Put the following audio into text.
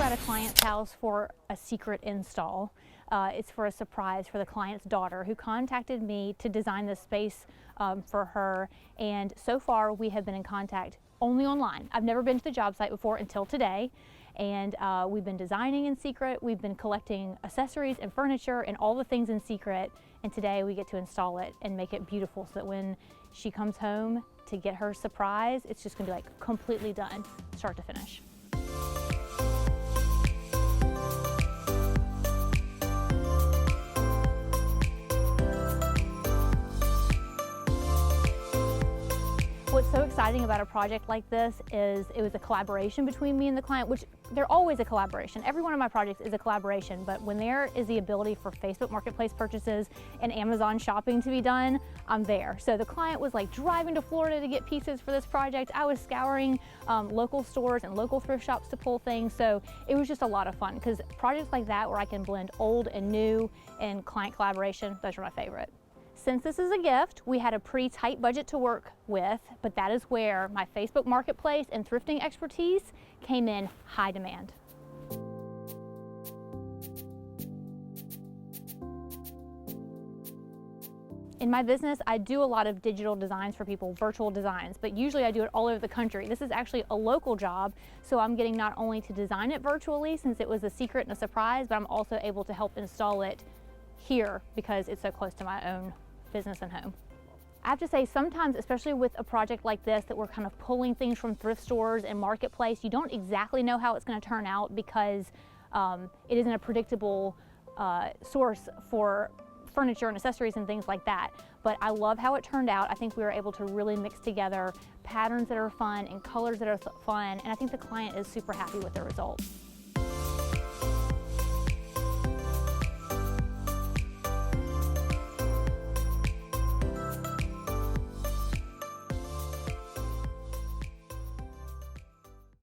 at a client's house for a secret install. It's for a surprise for the client's daughter, who contacted me to design this space for her. And so far we have been in contact only online. I've never been to the job site before until today. And we've been designing in secret. We've been collecting accessories and furniture and all the things in secret. And today we get to install it and make it beautiful so that when she comes home to get her surprise, it's just gonna be like completely done, start to finish. What's so exciting about a project like this is it was a collaboration between me and the client, which they're always a collaboration. Every one of my projects is a collaboration, but when there is the ability for Facebook Marketplace purchases and Amazon shopping to be done, I'm there. So the client was like driving to Florida to get pieces for this project. I was scouring local stores and local thrift shops to pull things. So it was just a lot of fun because projects like that where I can blend old and new and client collaboration, those are my favorite. Since this is a gift, we had a pretty tight budget to work with, but that is where my Facebook Marketplace and thrifting expertise came in high demand. In my business, I do a lot of digital designs for people, virtual designs, but usually I do it all over the country. This is actually a local job, so I'm getting not only to design it virtually since it was a secret and a surprise, but I'm also able to help install it here because it's so close to my own business and home. I have to say, sometimes, especially with a project like this that we're kind of pulling things from thrift stores and marketplace, you don't exactly know how it's going to turn out because it isn't a predictable source for furniture and accessories and things like that. But I love how it turned out. I think we were able to really mix together patterns that are fun and colors that are fun, and I think the client is super happy with the results.